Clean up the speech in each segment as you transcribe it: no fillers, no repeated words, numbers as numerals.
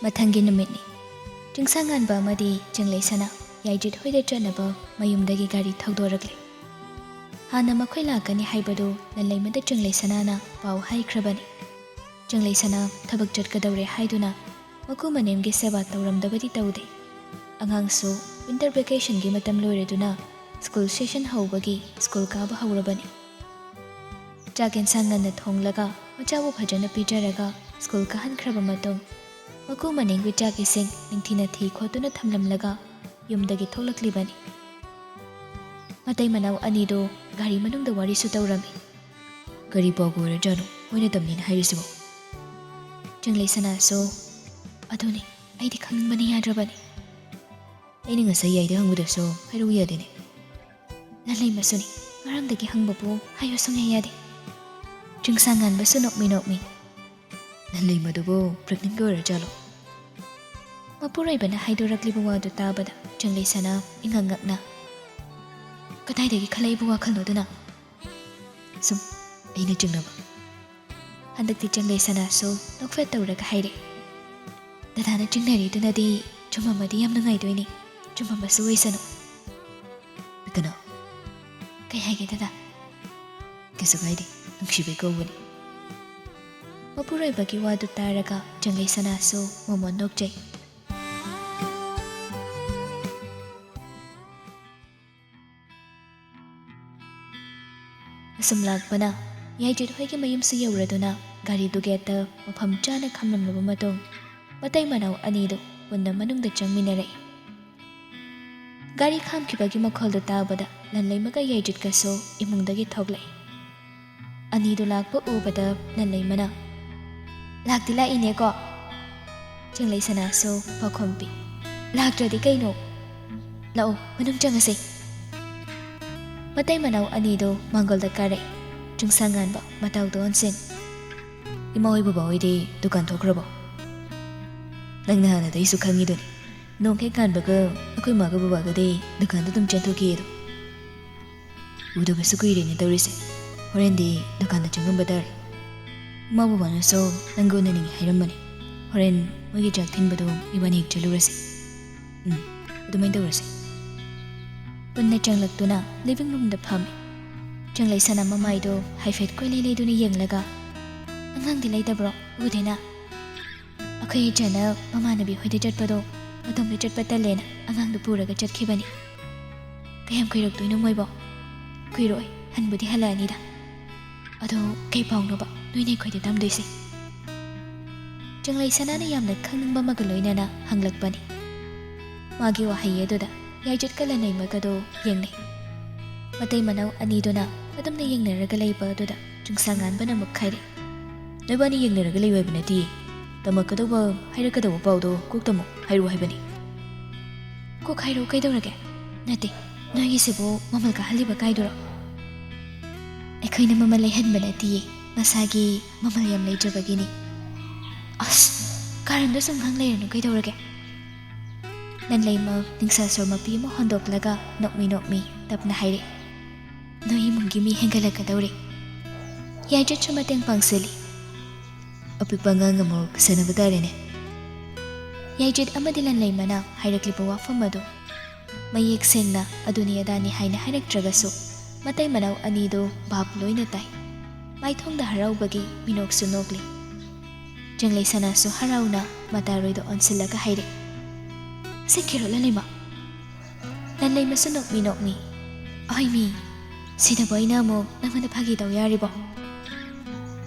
ꯃꯊꯪꯒꯤ ꯅꯨꯃꯤꯠꯅꯤ꯫ ꯆꯤꯡꯁꯥꯡꯉꯥꯟꯕ ꯑꯃꯗꯤ ꯆꯤꯡꯂꯩꯁꯅꯥ ꯌꯥꯏꯖꯤꯠ ꯍꯣꯏꯗ ꯆꯠꯅꯕ ꯃꯌꯨꯝꯗꯒꯤ ꯒꯥꯔꯤ ꯊꯧꯗꯣꯔꯛꯂꯦ꯫ ꯍꯥꯟꯅ ꯃꯈꯣꯏ ꯂꯥꯛꯀꯅꯤ ꯍꯥꯏꯕꯗꯨ ꯂꯟꯂꯩꯃꯗ ꯆꯤꯡꯂꯩꯁꯅꯥꯅ ꯄꯥꯎ ꯍꯥꯏꯈ꯭ꯔꯕꯅꯤ꯫ ꯆꯤꯡꯂꯩꯁꯅꯥ ꯊꯕꯛ ꯆꯠꯀꯗꯧꯔꯦ ꯍꯥꯏꯗꯨꯅ ꯃꯀꯨ ꯃꯅꯦꯝꯒꯤ ꯁꯦꯕꯥ ꯇꯧꯔꯝꯗꯕꯗꯤ ꯇꯧꯗꯦ꯫ ꯑꯉꯥꯡꯁꯨ ꯋꯤꯟꯇꯔ ꯚꯦꯀꯦꯁꯟꯒꯤ ꯃꯇꯝ ꯂꯣꯏꯔꯗꯨꯅ ꯁ꯭ꯀꯨꯜ ꯁꯦꯁꯟ ꯍꯧꯕꯒꯤ ꯁ꯭ꯀꯨꯜ ꯀꯥꯕ ꯍꯧꯔꯕꯅꯤ꯫ ꯆꯥꯛ ꯌꯦꯟꯁꯥꯡ ꯉꯟꯅ ꯊꯣꯡꯂꯒ ꯃꯆꯥꯕꯨ ꯐꯖꯅ ꯄꯤꯖꯔꯒ ꯁ꯭ꯀꯨꯜ ꯀꯥꯍꯟꯈ꯭ꯔꯕ ꯃꯇꯨꯡ ꯃꯀꯨ ꯃꯅꯦꯝꯒꯤ ꯆꯥꯛ ꯏꯁꯤꯡ ꯅꯤꯡꯊꯤꯅ ꯊꯤ ꯈꯣꯠꯇꯨꯅ ꯊꯝꯂꯝꯂꯒ ꯌꯨꯝꯗꯒꯤ ꯊꯣꯛꯂꯛꯂꯤꯕꯅꯤ꯫ ꯃꯇꯩ ꯃꯅꯥꯎ ꯑꯅꯤꯗꯨ ꯒꯥꯔꯤ ꯃꯅꯨꯡꯗ ꯋꯥꯔꯤꯁꯨ ꯇꯧꯔꯝꯃꯤ꯫ ꯀꯔꯤ ꯄꯥꯎꯒ ꯑꯣꯏꯔꯖꯥꯠꯅꯣ ꯃꯣꯏꯅ ꯇꯝꯅꯤꯅ ꯍꯥꯏꯔꯤꯁꯤꯕꯣ? ꯆꯤꯡꯂꯩꯁꯅꯥꯁꯨ ꯑꯗꯨꯅꯤ ꯑꯩꯗꯤ ꯈꯪꯅꯤꯡꯕꯅ ꯌꯥꯗ꯭ꯔꯕꯅꯤ꯫ ꯑꯩꯅ ꯉꯁꯥꯏ ꯌꯥꯏꯗ ꯍꯪꯕꯗꯁꯨ ꯍꯥꯏꯔꯛꯎ ꯌꯥꯗꯦꯅꯦ꯫ ꯂꯟꯂꯩꯃꯁꯨꯅꯤ ꯉꯔꯥꯡꯗꯒꯤ ꯍꯪꯕꯕꯨ ꯍꯥꯏꯌꯨ ꯁꯨꯡꯌꯥ ꯌꯥꯗꯦ꯫ ꯆꯤꯡꯁꯥꯡꯉꯥꯟꯕꯁꯨ ꯅꯣꯛꯃꯤ꯫ ꯂꯟꯂꯩꯃꯗꯨꯕꯨ ꯄ꯭ꯔꯦꯒꯅꯦꯟꯠꯀ ꯑꯣꯏꯔꯖꯥꯠꯂꯣ? ꯃꯄꯨꯔꯣꯏꯕꯅ ꯍꯥꯏꯗꯣꯔꯛꯂꯤꯕ ꯋꯥꯗꯨ ꯇꯥꯕꯗ ꯆꯤꯡꯂꯩꯁꯅꯥ ꯏꯉꯛ ꯉꯛꯅ ꯀꯗꯥꯏꯗꯒꯤ ꯈꯜꯂꯛꯏꯕ ꯋꯥꯈꯜꯅꯣꯗꯨꯅ? ꯁꯨꯝ ꯑꯩꯅ ꯆꯤꯡꯅꯕ꯫ ꯍꯟꯗꯛꯇꯤ ꯆꯤꯡꯂꯩꯁꯅꯥꯁꯨ ꯅꯣꯛꯐꯦꯠ ꯇꯧꯔꯒ ꯍꯥꯏꯔꯦ꯫ ꯗꯗꯥꯅ ꯆꯤꯡꯅꯔꯤꯗꯨꯅꯗꯤ ꯆꯨꯝꯃꯝꯃꯗꯤ ꯌꯥꯝ ꯅꯨꯡꯉꯥꯏꯗꯣꯏꯅꯤ꯫ ꯆꯨꯝꯃꯝꯕꯁꯨ ꯑꯣꯏꯁꯅꯨ꯫ ꯀꯅꯥ? ꯀꯩ ꯍꯥꯏꯒꯦ ꯗꯗꯥ? ꯀꯩꯁꯨ ꯀꯥꯏꯗꯦ ꯅꯨꯡꯁꯤꯕꯩ ꯀꯧꯕꯅꯤ꯫ ꯃꯄꯨꯔꯣꯏꯕꯒꯤ ꯋꯥꯗꯨ ꯇꯥꯔꯒ ꯆꯤꯡꯂꯩꯁꯅꯥꯁꯨ ꯃꯣꯃꯣꯟ ꯅꯣꯛꯆꯩ꯫ ꯑꯁꯨꯝ ꯂꯥꯛꯄꯅ ꯌꯥꯏꯖꯤꯠ ꯍꯣꯏꯒꯤ ꯃꯌꯨꯝꯁꯨ ꯌꯧꯔꯗꯨꯅ ꯒꯥꯔꯤꯗꯨ ꯒꯦꯠꯇ ꯃꯐꯝ ꯆꯥꯅ ꯈꯥꯝꯂꯝꯂꯕ ꯃꯇꯨꯡ ꯃꯇꯩ ꯃꯅꯥꯎ ꯑꯅꯤꯗꯨ ꯄꯨꯟꯅ ꯃꯅꯨꯡꯗ ꯆꯪꯃꯤꯟꯅꯔꯛꯏ꯫ ꯒꯥꯔꯤ ꯈꯥꯝꯈꯤꯕꯒꯤ ꯃꯈꯣꯜꯗꯨ ꯇꯥꯕꯗ ꯂꯟꯂꯩꯃꯒ ꯌꯥꯏꯖꯤꯠꯀꯁꯨ ꯏꯃꯨꯡꯗꯒꯤ ꯊꯣꯛꯂꯛꯏ꯫ ꯑꯅꯤꯗꯨ ꯂꯥꯛꯄ ꯎꯕꯗ ꯂꯟꯂꯩꯃꯅ ꯂꯥꯛꯇꯤ ꯂꯥꯛꯏꯅꯦꯀꯣ? ꯆꯤꯡꯂꯩꯁꯅꯥꯁꯨ ꯄꯥꯎꯈꯨꯝ ꯄꯤ꯫ ꯂꯥꯛꯇ꯭ꯔꯗꯤ ꯀꯩꯅꯣ? ꯂꯥꯛꯑꯣ ꯃꯅꯨꯡ ꯆꯪꯉꯁꯦ꯫ ꯃꯇꯩ ꯃꯅꯥꯎ ꯑꯅꯤꯗꯨ ꯃꯥꯡꯒꯣꯜꯗ ꯀꯥꯔꯛꯏ꯫ ꯆꯤꯡꯁꯥꯡꯉꯥꯟꯕ ꯃꯇꯥꯎꯗ ꯑꯣꯟꯁꯤꯟ ꯏꯃꯥ ꯍꯣꯏ ꯕꯕꯥ ꯍꯣꯏꯗꯤ ꯗꯨꯀꯥꯟ ꯊꯣꯛꯈ꯭ꯔꯕꯣ? ꯅꯪꯅ ꯍꯥꯟꯅꯗꯩꯁꯨ ꯈꯪꯉꯤꯗꯨꯅꯤ ꯅꯣꯡ ꯍꯦꯛ ꯀꯥꯟꯕꯒ ꯑꯩꯈꯣꯏ ꯃꯥꯒ ꯕꯕꯥꯒꯗꯤ ꯗꯨꯀꯥꯟꯗ ꯑꯗꯨꯝ ꯆꯦꯟꯊꯣꯛꯈꯤꯑꯗꯣ꯫ ꯎꯗꯕꯁꯨ ꯀꯨꯏꯔꯦꯅꯦ ꯇꯧꯔꯤꯁꯦ꯫ ꯍꯣꯔꯦꯟꯗꯤ ꯗꯨꯀꯥꯟꯗ ꯆꯪꯉꯝꯕ ꯇꯥꯔꯦ꯫ ꯏꯃꯥ ꯕꯕꯥꯅꯁꯨ ꯅꯪꯒ ꯎꯅꯅꯤꯡꯉꯤ ꯍꯥꯏꯔꯝꯕꯅꯤ꯫ ꯍꯣꯔꯦꯟ ꯃꯣꯏꯒꯤ ꯆꯥꯛ ꯊꯤꯟꯕꯗꯣ ꯏꯕꯥꯅꯤ ꯍꯦꯛ ꯆꯠꯂꯨꯔꯁꯤ꯫ ꯑꯗꯨꯃꯥꯏꯅ ꯇꯧꯔꯁꯤ꯫ ꯄꯨꯟꯅ ꯆꯪꯂꯛꯇꯨꯅ ꯂꯤꯚꯤꯡ ꯔꯨꯝꯗ ꯐꯝꯃꯤ꯫ ꯆꯤꯡꯂꯩꯁꯅꯥ ꯃꯃꯥꯏꯗꯨ ꯍꯥꯏꯐꯦꯠ ꯀꯣꯏꯂꯩ ꯂꯩꯗꯨꯅ ꯌꯦꯡꯂꯒ ꯑꯉꯥꯡꯗꯤ ꯂꯩꯇꯕ꯭ꯔꯣ? ꯎꯗꯦꯅ꯫ ꯑꯩꯈꯣꯏ ꯏꯆꯦꯅ ꯃꯃꯥꯟꯅꯕꯤ ꯍꯣꯏꯗ ꯆꯠꯄꯗꯣ ꯃꯇꯣꯝꯗ ꯆꯠꯄ ꯇꯜꯂꯦꯅ ꯑꯉꯥꯡꯗꯨ ꯄꯨꯔꯒ ꯆꯠꯈꯤꯕꯅꯤ꯫ ꯀꯌꯥꯝ ꯀꯨꯏꯔꯛꯇꯣꯏꯅꯣ ꯃꯣꯏꯕꯣ? ꯀꯨꯏꯔꯣꯏ ꯍꯟꯕꯨꯗꯤ ꯍꯜꯂꯛꯑꯅꯤꯗ꯫ ꯑꯗꯣ ꯀꯩ ꯄꯥꯎꯅꯣꯕ ꯅꯣꯏꯅ ꯑꯩꯈꯣꯏꯗ ꯇꯝꯗꯣꯏꯁꯦ? ꯆꯤꯡꯂꯩꯁꯅꯥꯅ ꯌꯥꯝꯅ ꯈꯪꯅꯤꯡꯕ ꯑꯃꯒ ꯂꯣꯏꯅꯅ ꯍꯪꯂꯛꯄꯅꯤ꯫ ꯃꯥꯒꯤ ꯋꯥꯍꯩ ꯑꯗꯨꯗ ꯌꯥꯏꯖꯤꯠꯀ ꯂꯟꯂꯩꯃꯒꯗꯣ ꯌꯦꯡꯅꯩ꯫ ꯃꯇꯩ ꯃꯅꯥꯎ ꯑꯅꯤꯗꯨꯅ ꯑꯗꯨꯝꯅ ꯌꯦꯡꯅꯔꯒ ꯂꯩꯕ ꯑꯗꯨꯗ ꯆꯤꯡꯁꯥꯡꯉꯥꯟꯕꯅ ꯑꯃꯨꯛ ꯈꯥꯏꯔꯦ꯫ ꯅꯣꯏꯕꯥꯅꯤ ꯌꯦꯡꯅꯔꯒ ꯂꯩꯕ ꯍꯥꯏꯕ ꯅꯠꯇꯤꯌꯦ꯫ ꯇꯝꯃꯛꯀꯗꯧꯕ ꯍꯥꯏꯔꯛꯀꯗꯧꯕ ꯄꯥꯎꯗꯣ ꯀꯣꯛ ꯇꯝꯃꯣ ꯍꯥꯏꯔꯛꯑꯣ ꯍꯥꯏꯕꯅꯤ꯫ ꯀꯣꯛ ꯍꯥꯏꯔꯛꯑꯣ ꯀꯩꯗꯧꯔꯒꯦ? ꯅꯠꯇꯦ ꯅꯣꯏꯒꯤꯁꯤꯕꯨ ꯃꯃꯜ ꯀꯥꯍꯜꯂꯤꯕ ꯀꯥꯏꯗꯨꯔꯣ? ꯑꯩꯈꯣꯏꯅ ꯃꯃꯜ ꯂꯩꯍꯟꯕ ꯅꯠꯇꯤꯌꯦ ꯃꯁꯥꯒꯤ ꯃꯃꯜ ꯌꯥꯝ ꯂꯩꯖꯕꯒꯤꯅꯤ꯫ ꯑꯁ ꯀꯥꯔꯟꯗꯣ ꯁꯨꯝ ꯉꯥꯡ ꯂꯩꯔꯅꯨ ꯀꯩꯗꯧꯔꯒꯦ? ꯂꯟꯂꯩꯃ ꯅꯤꯡꯁꯥꯁꯣꯔ ꯃꯄꯤ ꯑꯃ ꯍꯣꯟꯗꯣꯛꯂꯒ ꯅꯣꯛꯃꯤ ꯇꯞꯅ ꯍꯥꯏꯔꯛꯏ꯫ ꯅꯣꯏ ꯏꯃꯨꯡꯒꯤ ꯃꯤ ꯍꯦꯟꯒꯠꯂꯛꯀꯗꯧꯔꯦ꯫ ꯌꯥꯏꯖꯤꯠꯁꯨ ꯃꯇꯦꯡ ꯄꯥꯡꯁꯤꯜꯂꯤ꯫ ꯑꯄꯤꯛꯄ ꯑꯉꯥꯡ ꯑꯃ ꯁꯦꯟꯅꯕ ꯇꯥꯔꯦꯅꯦ꯫ ꯌꯥꯏꯖꯤꯠ ꯑꯃꯗꯤ ꯂꯟꯂꯩꯃꯅ ꯍꯥꯏꯔꯛꯂꯤꯕ ꯋꯥꯐꯝ ꯑꯗꯨ ꯃꯌꯦꯛ ꯁꯦꯡꯅ ꯑꯗꯨꯅꯤ ꯑꯗꯥꯅꯤ ꯍꯥꯏꯅ ꯍꯥꯏꯔꯛꯇ꯭ꯔꯒꯁꯨ ꯃꯇꯩ ꯃꯅꯥꯎ ꯑꯅꯤꯗꯨ ꯚꯥꯞ ꯂꯣꯏꯅ ꯇꯥꯏ꯫ ꯃꯥꯏꯊꯣꯡꯗ ꯍꯔꯥꯎꯕꯒꯤ ꯃꯤꯅꯣꯛꯁꯨ ꯅꯣꯛꯂꯤ꯫ ꯆꯤꯡꯂꯩꯁꯅꯥꯁꯨ ꯍꯔꯥꯎꯅ ꯃꯇꯥꯔꯣꯏꯗ ꯑꯣꯟꯁꯤꯜꯂꯒ ꯍꯥꯏꯔꯛꯏ꯫ ꯑꯁꯦꯡꯀꯤꯔꯣ ꯂꯟꯂꯩꯃ? ꯂꯟꯂꯩꯃꯁꯨ ꯅꯣꯛꯃꯤ ꯑꯍꯣꯏꯃꯤ ꯁꯤꯗꯕꯨ ꯑꯩꯅ ꯑꯃꯨꯛ ꯅꯪꯉꯣꯟꯗ ꯐꯥꯒꯤ ꯇꯧ ꯌꯥꯔꯤꯕꯣ?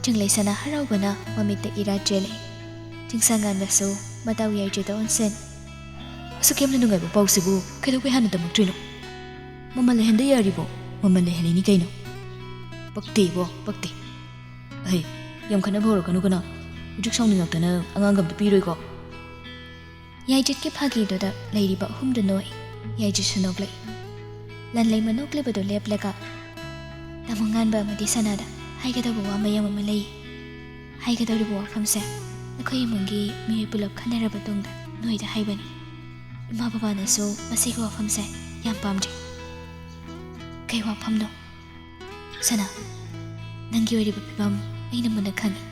ꯆꯤꯡꯂꯩꯁꯅꯥ ꯍꯔꯥꯎꯕꯅ ꯃꯃꯤꯠꯇ ꯏꯔꯥ ꯆꯦꯜꯂꯛꯏ꯫ ꯆꯤꯡꯁꯥꯡꯉꯥꯟꯕꯁꯨ ꯃꯇꯥꯎ ꯌꯥꯏꯖꯤꯠꯇ ꯑꯣꯟꯁꯤꯟ ꯑꯁꯨꯛ ꯌꯥꯝꯅ ꯅꯨꯡꯉꯥꯏꯕ ꯄꯥꯎꯁꯤꯕꯨ ꯀꯩꯗꯧꯕꯩ ꯍꯥꯟꯅ ꯇꯝꯃꯛꯇ꯭ꯔꯤꯅꯣ? ꯃꯃꯜ ꯂꯩꯍꯟꯗ ꯌꯥꯔꯤꯕꯣ? ꯃꯃꯜ ꯂꯩꯍꯜꯂꯤꯅꯤ ꯀꯩꯅꯣ꯫ ꯄꯛꯇꯦꯕꯣ ꯄꯛꯇꯦ꯫ ꯑꯍꯩ ꯌꯥꯝ ꯈꯠꯅꯕ ꯍꯧꯔꯛꯀꯅꯨ ꯀꯅꯥ? ꯍꯧꯖꯤꯛ ꯁꯥꯎꯅꯤꯡꯉꯛꯇꯅ ꯑꯉꯥꯡꯒ ꯑꯝꯇ ꯄꯤꯔꯣꯏꯀꯣ? ꯌꯥꯏꯖꯤꯠꯀꯤ ꯐꯥꯒꯤꯗꯨꯗ ꯂꯩꯔꯤꯕ ꯑꯍꯨꯝꯗꯨ ꯅꯣꯛꯏ꯫ ꯌꯥꯏꯖꯤꯠꯁꯨ ꯅꯣꯛꯂꯛꯏ꯫ ꯂꯟꯂꯩꯃ ꯅꯣꯛꯂꯤꯕꯗꯨ ꯂꯦꯞꯂꯒ ꯇꯥꯃꯣ ꯉꯥꯟꯕ ꯑꯃꯗꯤ ꯁꯅꯥꯗ ꯍꯥꯏꯒꯗꯧꯕ ꯋꯥ ꯃꯌꯥꯝ ꯑꯃ ꯂꯩ꯫ ꯍꯥꯏꯒꯗꯧꯔꯤꯕ ꯋꯥꯐꯝꯁꯦ ꯑꯩꯈꯣꯏ ꯏꯃꯨꯡꯒꯤ ꯃꯤꯑꯣꯏ ꯄꯨꯂꯞ ꯈꯟꯅꯔꯕ ꯇꯨꯡꯗ ꯅꯣꯏꯗ ꯍꯥꯏꯕꯅꯤ꯫ ꯏꯃꯥ ꯕꯕꯥꯅꯁꯨ ꯃꯁꯤꯒꯤ ꯋꯥꯐꯝꯁꯦ ꯌꯥꯝ ꯄꯥꯝꯖꯩ꯫ ꯀꯩ ꯋꯥꯐꯝꯅꯣ? ꯁꯅꯥ ꯅꯪꯒꯤ ꯑꯣꯏꯔꯤꯕ ꯐꯤꯕꯝ ꯑꯩꯅ ꯃꯨꯟꯅ ꯈꯪꯉꯤ꯫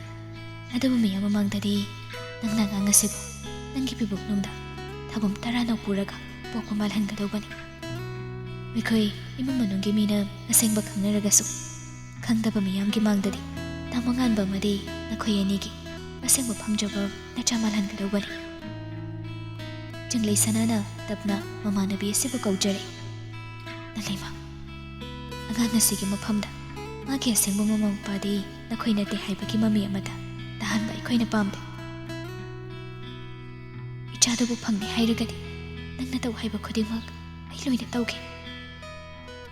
ꯑꯗꯨꯕꯨ ꯃꯤꯌꯥꯝ ꯃꯃꯥꯡꯗꯗꯤ ꯅꯪꯅ ꯑꯉꯥꯡ ꯑꯁꯤꯕꯨ ꯅꯪꯒꯤ ꯄꯤꯕꯨꯛꯅꯨꯡꯗ ꯊꯥꯕꯝ 10 ꯄꯨꯔꯒ ꯄꯣꯛꯄ ꯃꯥꯜꯍꯟꯒꯗꯧꯕꯅꯤ꯫ ꯑꯩꯈꯣꯏ ꯏꯃꯨꯡ ꯃꯅꯨꯡꯒꯤ ꯃꯤꯅ ꯑꯁꯦꯡꯕ ꯈꯪꯅꯔꯒꯁꯨ ꯈꯪꯗꯕ ꯃꯤꯌꯥꯝꯒꯤ ꯃꯥꯡꯗꯗꯤ ꯇꯥꯃꯣ ꯉꯥꯟꯕ ꯑꯃꯗꯤ ꯅꯈꯣꯏ ꯑꯅꯤꯒꯤ ꯑꯁꯦꯡꯕ ꯐꯪꯖꯕ ꯅꯆꯥ ꯃꯥꯜꯍꯟꯒꯗꯧꯕꯅꯤ꯫ ꯆꯪꯂꯩ ꯁꯅꯥꯅ ꯇꯞꯅ ꯃꯃꯥꯟꯅꯕꯤ ꯑꯁꯤꯕꯨ ꯀꯧꯖꯔꯦ꯫ ꯅꯂꯩꯃ, ꯑꯉꯥꯡ ꯑꯁꯤꯒꯤ ꯃꯐꯝꯗ ꯃꯥꯒꯤ ꯑꯁꯦꯡꯕ ꯃꯃꯥ ꯃꯄꯥꯗꯤ ꯅꯈꯣꯏ ꯅꯠꯇꯦ ꯍꯥꯏꯕꯒꯤ ꯃꯃꯤ ꯑꯃꯗ ꯇꯥꯍꯟꯕ ꯑꯩꯈꯣꯏꯅ ꯄꯥꯝꯗꯦ꯫ ꯏꯆꯥꯗꯨꯕꯨ ꯐꯪꯅꯤ ꯍꯥꯏꯔꯒꯗꯤ ꯅꯪꯅ ꯇꯧ ꯍꯥꯏꯕ ꯈꯨꯗꯤꯡꯃꯛ ꯑꯩ ꯂꯣꯏꯅ ꯇꯧꯒꯦ꯫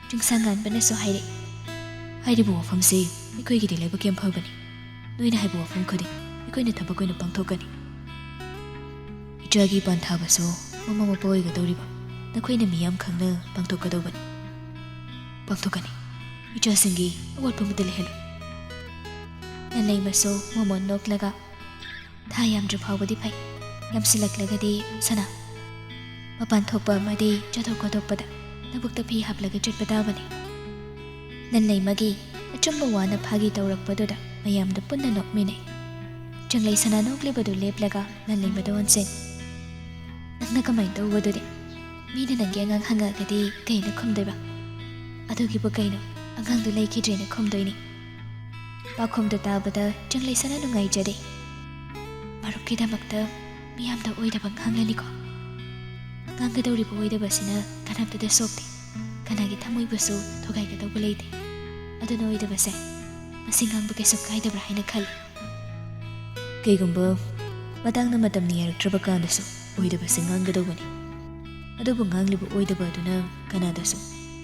ꯆꯤꯡꯁꯥꯡꯉꯥꯟꯕꯅꯁꯨ ꯍꯥꯏꯔꯛꯏ꯫ ꯍꯥꯏꯔꯤꯕ ꯋꯥꯐꯝꯁꯤ ꯑꯩꯈꯣꯏꯒꯤꯗꯤ ꯂꯥꯏꯕꯛ ꯌꯥꯝ ꯐꯕꯅꯤ꯫ ꯅꯣꯏꯅ ꯍꯥꯏꯕ ꯋꯥꯐꯝ ꯈꯨꯗꯤꯡ ꯑꯩꯈꯣꯏꯅ ꯊꯕꯛ ꯑꯣꯏꯅ ꯄꯥꯡꯊꯣꯛꯀꯅꯤ꯫ ꯏꯆꯥꯒꯤ ꯄꯥꯟꯊꯥꯕꯁꯨ ꯃꯃꯥ ꯃꯄꯥ ꯑꯣꯏꯒꯗꯧꯔꯤꯕ ꯅꯈꯣꯏꯅ ꯃꯤꯌꯥꯝ ꯈꯪꯅ ꯄꯥꯡꯊꯣꯛꯀꯗꯧꯕꯅꯤ꯫ ꯄꯥꯡꯊꯣꯛꯀꯅꯤ꯫ ꯏꯆꯥꯁꯤꯡꯒꯤ ꯑꯋꯥꯠꯄ ꯑꯃꯠꯇ ꯂꯩꯍꯜꯂꯣꯏ꯫ ꯅꯂꯩꯃꯁꯨ ꯃꯣꯃꯣꯟ ꯅꯣꯛꯂꯒ ꯊꯥ ꯌꯥꯝꯗ꯭ꯔ ꯐꯥꯎꯕꯗꯤ ꯐꯩ, ꯌꯥꯝꯁꯤꯜꯂꯛꯂꯒꯗꯤ ꯁꯅꯥ ꯃꯄꯥꯟ ꯊꯣꯛꯄ ꯑꯃꯗꯤ ꯆꯠꯊꯣꯛ ꯈꯣꯠꯇꯣꯛꯄꯗ ꯅꯕꯨꯛꯇ ꯐꯤ ꯍꯥꯞꯂꯒ ꯆꯠꯄ ꯇꯥꯕꯅꯤ꯫ ꯅꯂꯩꯃꯒꯤ ꯑꯆꯨꯝꯕ ꯋꯥꯅ ꯐꯥꯒꯤ ꯇꯧꯔꯛꯄꯗꯨꯗ ꯃꯌꯥꯝꯗ ꯄꯨꯟꯅ ꯅꯣꯛꯃꯤꯟꯅꯩ꯫ ꯆꯪꯂꯩ ꯁꯅꯥ ꯅꯣꯛꯂꯤꯕꯗꯨ ꯂꯦꯞꯂꯒ ꯅꯂꯩꯃꯗ ꯑꯣꯟꯁꯤꯟ꯫ ꯅꯪꯅ ꯀꯃꯥꯏꯅ ꯇꯧꯕꯗꯨꯗꯤ? ꯃꯤꯅ ꯅꯪꯒꯤ ꯑꯉꯥꯡ ꯍꯪꯉꯛꯑꯒꯗꯤ ꯀꯩꯅ ꯈꯨꯝꯗꯣꯏꯕ? ꯑꯗꯨꯒꯤꯕꯨ ꯀꯩꯅꯣ, ꯑꯉꯥꯡꯗꯨ ꯂꯩꯈꯤꯗ꯭ꯔꯦꯅ ꯈꯨꯝꯗꯣꯏꯅꯤ꯫ ꯄꯥꯎꯈꯨꯝꯗꯨ ꯇꯥꯕꯗ ꯆꯪꯂꯩ ꯁꯅꯥ ꯅꯨꯡꯉꯥꯏꯖꯔꯦ꯫ ꯃꯔꯨꯞꯀꯤꯗꯃꯛꯇ ꯃꯤꯌꯥꯝꯗ ꯑꯣꯏꯗꯕ ꯉꯥꯡꯂꯅꯤꯀꯣ꯫ ꯉꯥꯡꯒꯗꯧꯔꯤꯕ ꯑꯣꯏꯗꯕꯁꯤꯅ ꯀꯅꯥꯝꯇꯗ ꯁꯣꯛꯇꯦ, ꯀꯅꯥꯒꯤ ꯊꯃꯣꯏꯕꯨꯁꯨ ꯊꯨꯒꯥꯏꯒꯗꯧꯕ ꯂꯩꯇꯦ꯫ ꯑꯗꯨꯅ ꯑꯣꯏꯗꯕꯁꯦ ꯃꯁꯤ ꯉꯥꯡꯕ ꯀꯩꯁꯨ ꯀꯥꯏꯗꯕ꯭ꯔꯥ ꯍꯥꯏꯅ ꯈꯜꯂꯤ꯫ ꯀꯩꯒꯨꯝꯕ ꯃꯇꯥꯡꯅ ꯃꯇꯝꯅ ꯌꯥꯔꯛꯇ꯭ꯔꯕ ꯀꯥꯟꯗꯁꯨ ꯑꯣꯏꯗꯕꯁꯦ ꯉꯥꯡꯒꯗꯧꯕꯅꯤ꯫ ꯑꯗꯨꯕꯨ ꯉꯥꯡꯂꯤꯕ ꯑꯣꯏꯗꯕ ꯑꯗꯨꯅ ꯀꯅꯥꯗꯁꯨ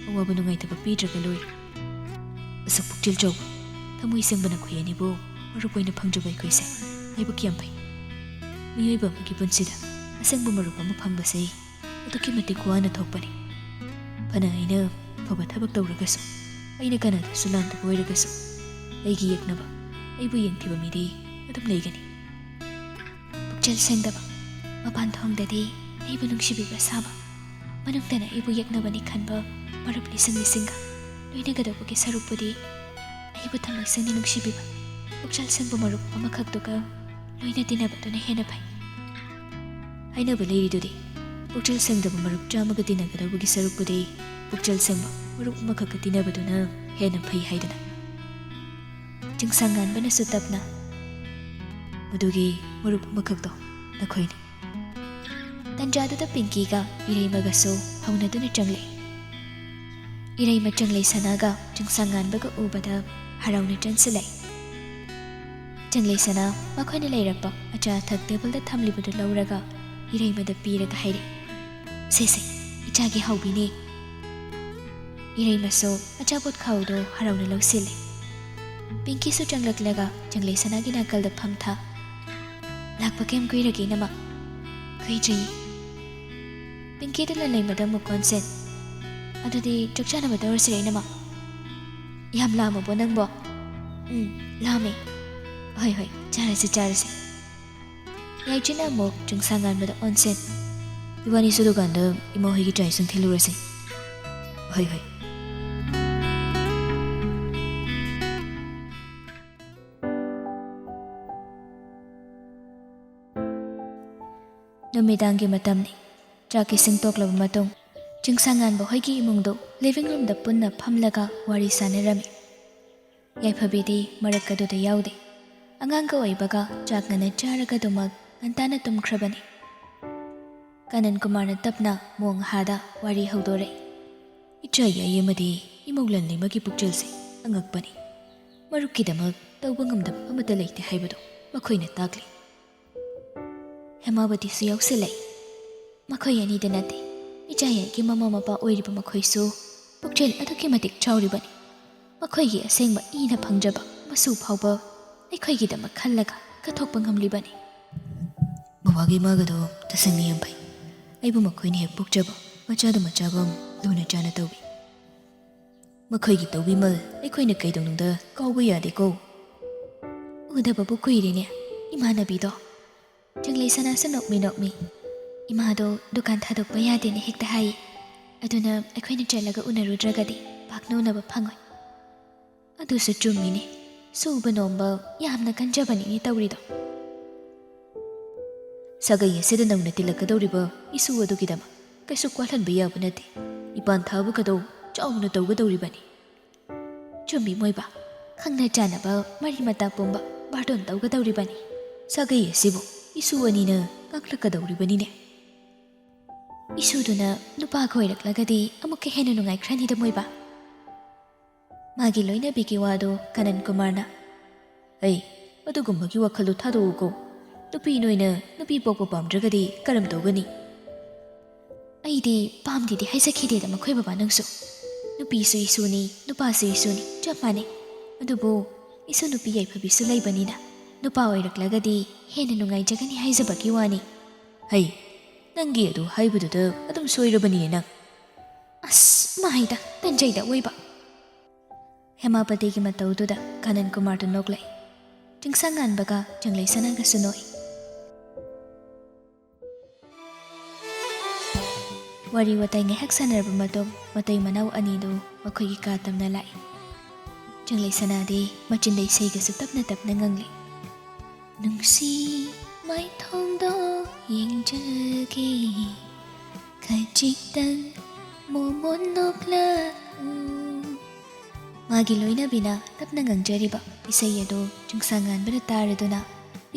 ꯑꯋꯥꯕ ꯅꯨꯡꯉꯥꯏꯇꯕ ꯄꯤꯗ꯭ꯔꯒ ꯂꯣꯏꯔꯦ꯫ ꯑꯁꯨꯛ ꯄꯨꯛꯆꯦꯜ ꯆꯥꯎꯕ ꯊꯃꯣꯏ ꯁꯦꯡꯕ ꯅꯈꯣꯏ ꯑꯅꯤꯕꯨ ꯃꯔꯨꯞ ꯑꯣꯏꯅ ꯐꯪꯖꯕ ꯑꯩꯈꯣꯏꯁꯦ ꯂꯥꯏꯕꯛ ꯌꯥꯝ ꯐꯩ꯫ ꯃꯤꯑꯣꯏꯕ ꯑꯃꯒꯤ ꯄꯨꯟꯁꯤꯗ ꯑꯁꯦꯡꯕ ꯃꯔꯨꯞ ꯑꯃ ꯐꯪꯕꯁꯦ ꯑꯗꯨꯛꯀꯤ ꯃꯇꯤꯛ ꯋꯥꯅ ꯊꯣꯛꯄꯅꯤ꯫ ꯐꯅ ꯑꯩꯅ ꯑꯐꯕ ꯊꯕꯛ ꯇꯧꯔꯒꯁꯨ, ꯑꯩꯅ ꯀꯅꯥꯗꯁꯨ ꯂꯥꯟꯗꯕ ꯑꯣꯏꯔꯒꯁꯨ, ꯑꯩꯒꯤ ꯌꯦꯛꯅꯕ, ꯑꯩꯕꯨ ꯌꯦꯡꯊꯤꯕ ꯃꯤꯗꯤ ꯑꯗꯨꯝ ꯂꯩꯒꯅꯤ꯫ ꯄꯨꯛꯆꯦꯜ ꯁꯦꯡꯗꯕ, ꯃꯄꯥꯟ ꯊꯣꯡꯗꯗꯤ ꯑꯩꯕꯨ ꯅꯨꯡꯁꯤꯕꯤꯕ ꯁꯥꯕ, ꯃꯅꯨꯡꯗꯅ ꯑꯩꯕꯨ ꯌꯦꯛꯅꯕꯅꯤ ꯈꯟꯕ ꯃꯔꯨꯞ ꯂꯤꯁꯤꯡꯒ ꯂꯣꯏꯅꯒꯗꯧꯕꯒꯤ ꯁꯔꯨꯛꯄꯨꯗꯤ ꯑꯩꯕꯨ ꯊꯃꯣꯏ ꯁꯦꯡꯅ ꯅꯨꯡꯁꯤꯕꯤꯕ ꯄꯨꯛꯆꯦꯜ ꯁꯦꯡꯕ ꯃꯔꯨꯞ ꯑꯃꯈꯛꯇꯨꯒ ꯂꯣꯏꯅ ꯇꯤꯟꯅꯕꯗꯨꯅ ꯍꯦꯟꯅ ꯐꯩ꯫ ꯍꯥꯏꯅꯕ ꯂꯩꯔꯤꯗꯨꯗꯤ ꯄꯨꯛꯆꯦꯜ ꯁꯦꯡꯗꯕ ꯃꯔꯨꯞ 100ꯒ ꯇꯤꯟꯅꯒꯗꯧꯕꯒꯤ ꯁꯔꯨꯛꯄꯨꯗꯤ ꯄꯨꯛꯆꯦꯜ ꯁꯦꯡꯕ ꯃꯔꯨꯞ ꯑꯃꯈꯛꯀ ꯇꯤꯟꯅꯕꯗꯨꯅ ꯍꯦꯟꯅ ꯐꯩ ꯍꯥꯏꯗꯅ꯫ ꯆꯤꯡꯁꯥꯡꯉꯥꯟꯕꯅꯁꯨ ꯇꯞꯅ, ꯃꯗꯨꯒꯤ ꯃꯔꯨꯞ ꯑꯃꯈꯛꯇꯣ ꯅꯈꯣꯏꯅꯤ꯫ ꯇꯟꯖꯥꯗꯨꯗ ꯄꯤꯡꯀꯤꯒ ꯏꯔꯩꯃꯒꯁꯨ ꯍꯧꯅꯗꯨꯅ ꯆꯪꯂꯛꯏ꯫ ꯏꯔꯩꯃ ꯆꯪꯂꯩ ꯁꯅꯥꯒ ꯆꯤꯡꯁꯥꯡꯉꯥꯟꯕꯒ ꯎꯕꯗ ꯍꯔꯥꯎꯅ ꯆꯪꯁꯤꯜꯂꯛꯏ꯫ ꯆꯪꯂꯩ ꯁꯅꯥ ꯃꯈꯣꯏꯅ ꯂꯩꯔꯛꯄ ꯑꯆꯥ ꯑꯊꯛ ꯇꯦꯕꯜꯗ ꯊꯝꯂꯤꯕꯗꯨ ꯂꯧꯔꯒ ꯏꯔꯩꯃꯗ ꯄꯤꯔꯒ ꯍꯥꯏꯔꯛꯏ꯫ ꯁꯦ ꯏꯆꯥꯒꯤ ꯍꯥꯎꯕꯤꯅꯤ꯫ ꯏꯔꯩꯃꯁꯨ ꯑꯆꯥꯄꯣꯠ ꯈꯥꯎꯗꯣ ꯍꯔꯥꯎꯅ ꯂꯧꯁꯤꯜꯂꯤ꯫ ꯄꯤꯡꯀꯤꯁꯨ ꯆꯪꯂꯛꯂꯒ ꯆꯪꯂꯩ ꯁꯅꯥꯒꯤ ꯅꯥꯀꯜꯗ ꯐꯝꯊ꯫ ꯂꯥꯛꯄ ꯀꯌꯥꯝ ꯀꯨꯏꯔꯒꯦ ꯏꯅꯝꯃ? ꯀꯨꯏꯗ꯭ꯔꯤꯌꯦ꯫ ꯄꯤꯡꯀꯤꯗ ꯅꯂꯩꯃꯗ ꯑꯃꯨꯛ ꯑꯣꯟꯁꯤꯟ꯫ ꯑꯗꯨꯗꯤ ꯆꯥꯛ ꯆꯥꯅꯕ ꯇꯧꯔꯁꯤꯔ ꯏꯅꯝꯃ? ꯌꯥꯝ ꯂꯥꯝꯃꯕꯣ ꯅꯪꯕꯣ? ꯂꯥꯝꯃꯦ꯫ ꯍꯣꯏ ꯆꯥꯔꯁꯤ꯫ ꯌꯥꯏꯆꯅ ꯑꯃꯨꯛ ꯆꯤꯡꯁꯥꯡꯉꯥꯟꯕꯗ ꯑꯣꯟꯁꯤꯟ꯫ ꯏꯕꯥꯅꯤꯁꯨ ꯗꯨꯀꯥꯟꯗ ꯏꯃꯥ ꯍꯣꯏꯒꯤ ꯆꯥꯛ ꯏꯁꯤꯡ ꯊꯤꯜꯂꯨꯔꯁꯤ꯫ ꯍꯣꯏ꯫ ꯅꯨꯃꯤꯗꯥꯡꯒꯤ ꯃꯇꯝꯅꯤ꯫ ꯆꯥꯛ ꯏꯁꯤꯡ ꯇꯣꯛꯂꯕ ꯃꯇꯨꯡ ꯆꯤꯡꯁꯥꯡꯉꯥꯟꯕ ꯍꯣꯏꯒꯤ ꯏꯃꯨꯡꯗꯨ ꯂꯤꯚꯤꯡ ꯔꯨꯝꯗ ꯄꯨꯟꯅ ꯐꯝꯂꯒ ꯋꯥꯔꯤ ꯁꯥꯟꯅꯔꯝꯃꯤ꯫ ꯌꯥꯏꯐꯕꯤꯗꯤ ꯃꯔꯛ ꯑꯗꯨꯗ ꯌꯥꯎꯗꯦ꯫ ꯑꯉꯥꯡꯒ ꯑꯣꯏꯕꯒ ꯆꯥꯛ ꯉꯟꯅ ꯆꯥꯔꯒ ꯑꯗꯨꯃꯛ ꯉꯟꯇꯥꯅ ꯇꯨꯝꯈ꯭ꯔꯕꯅꯤ꯫ ꯀꯥꯅꯟ ꯀꯨꯃꯥꯔꯅ ꯇꯞꯅ ꯃꯣꯡꯍꯥꯗ ꯋꯥꯔꯤ ꯍꯧꯗꯣꯔꯛꯏ꯫ ꯏꯆꯥ ꯌꯥꯏ ꯑꯃꯗꯤ ꯏꯃꯧ ꯂꯟꯂꯩꯃꯒꯤ ꯄꯨꯛꯆꯦꯜꯁꯦ ꯑꯉꯛꯄꯅꯤ꯫ ꯃꯔꯨꯞꯀꯤꯗꯃꯛ ꯇꯧꯕ ꯉꯝꯗꯕ ꯑꯃꯠꯇ ꯂꯩꯇꯦ ꯍꯥꯏꯕꯗꯨ ꯃꯈꯣꯏꯅ ꯇꯥꯛꯂꯤ꯫ ꯍꯦꯃꯥꯕꯇꯤꯁꯨ ꯌꯥꯎꯁꯤꯜꯂꯛꯏ꯫ ꯃꯈꯣꯏ ꯑꯅꯤꯗ ꯅꯠꯇꯦ, ꯏꯆꯥ ꯌꯥꯏꯒꯤ ꯃꯃꯥ ꯃꯄꯥ ꯑꯣꯏꯔꯤꯕ ꯃꯈꯣꯏꯁꯨ ꯄꯨꯛꯆꯦꯜ ꯑꯗꯨꯛꯀꯤ ꯃꯇꯤꯛ ꯆꯥꯎꯔꯤꯕꯅꯤ꯫ ꯃꯈꯣꯏꯒꯤ ꯑꯁꯦꯡꯕ ꯏꯅ ꯐꯪꯖꯕ ꯃꯁꯨ ꯐꯥꯎꯕ ꯑꯩꯈꯣꯏꯒꯤꯗꯃꯛ ꯈꯜꯂꯒ ꯀꯠꯊꯣꯛꯄ ꯉꯝꯂꯤꯕꯅꯤ꯫ ꯕꯕꯥꯒꯤ ꯃꯥꯒꯗꯣ ꯇꯁꯦꯡꯅ ꯌꯥꯝ ꯐꯩ꯫ ꯑꯩꯕꯨ ꯃꯈꯣꯏꯅ ꯍꯦꯛ ꯄꯣꯛꯆꯕ ꯃꯆꯥꯗ ꯃꯆꯥꯒꯨꯝ ꯂꯨꯅ ꯆꯥꯅ ꯇꯧꯕꯤ꯫ ꯃꯈꯣꯏꯒꯤ ꯇꯧꯕꯤꯃꯜ ꯑꯩꯈꯣꯏꯅ ꯀꯩꯗꯧꯅꯨꯡꯗ ꯀꯥꯎꯕ ꯌꯥꯗꯦꯀꯣ꯫ ꯎꯗꯕꯕꯨ ꯀꯨꯏꯔꯦꯅꯦ ꯏꯃꯥꯟꯅꯕꯤꯗꯣ꯫ ꯆꯪꯂꯩ ꯁꯅꯥꯁꯨ ꯅꯣꯛꯃꯤ꯫ ꯏꯃꯥꯗꯣ ꯗꯨꯀꯥꯟ ꯊꯥꯗꯣꯛꯄ ꯌꯥꯗꯦꯅ ꯍꯦꯛꯇ ꯍꯥꯏꯌꯦ꯫ ꯑꯗꯨꯅ ꯑꯩꯈꯣꯏꯅ ꯆꯠꯂꯒ ꯎꯅꯔꯨꯗ꯭ꯔꯒꯗꯤ ꯄꯥꯛꯅ ꯎꯅꯕ ꯐꯪꯉꯣꯏ꯫ ꯑꯗꯨꯁꯨ ꯆꯨꯝꯃꯤꯅꯦ, ꯁꯨꯕ ꯅꯣꯝꯕ ꯌꯥꯝꯅ ꯀꯟꯖꯕꯅꯤꯅꯦ ꯇꯧꯔꯤꯗꯣ꯫ Sagai asida nangna tilakadawriba isu adugidama kaisu kwalhanba yaba nate ipan thabu kadau chauna tawgadawribani. Chumbi moiba khangna chanaba mari mata pomba barton tawgadawribani. Sagai asibu isu anina kaklakadawribanine. Isuduna nupa khoiraklagadi amukka hena nungaikhrani da moiba. Magi loinabigi wado Kanan Kumarna. Ai, adugumbagi wakhalu thadouko. Nupi noina nupi pokpa pamdragadi karam tawgani. Aidi pamdidi haisakhide da makhoi baba nangsu. Nupi su isuni, nupa su isuni, chap mane. Adubu isu nupi yaifabisu laibanina. Nupa oiraklagadi hena nungaijagani haizabagi wani. Hai, nangi adu haibududa adum soirabani nang. As, maida, tanjaida waiba. Hemapatigi mataududa Kanan Kumardu noglay. Jingsangan baga janglay sanaga sunoy. Wari watay ngayhak sanarba matog matay manaw anido makoy ikatam na lai. Janglay sanadi machinday sayga sa tap na ngangli. Nungsi may thongdo yung jagi kajiktan momonokla. Magi loinabina tapna ngangjariba isay ado jingsangan bana taraduna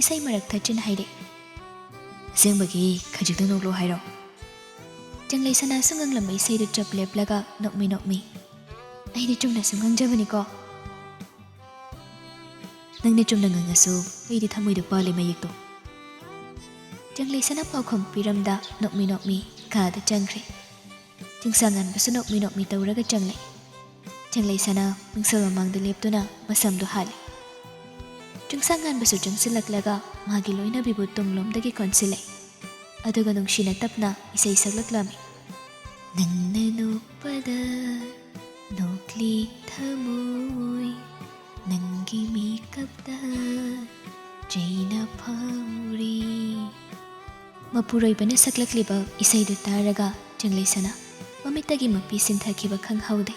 isay marak thachin haire. Asengbagi khajikta noklo hairo. Janglay sana sungang lamay isay do chap leplaga nokmi. Ay di chumna sungang jabani ko. Nang ni chumna ngangasu ay di thamoy do pali mayik to. Janglay sana paukhom piramda nokmi kada jangkre. Jingsangan basu nokmi tawraga janglay. Janglay sana mingsal mamang daliptuna masamdo hali. Jungsangan basu jungsilaklaga magi loinabibu tunglomdagi konsilay. Aduga nung sinatapna isay saglaklami. Nang nanukpada nukli thamoy nanggimikapda jaina pauri. Mapuroy ba na saglakliba isay do taraga janglay sana mamitagi mapisin thakiba khanghaude.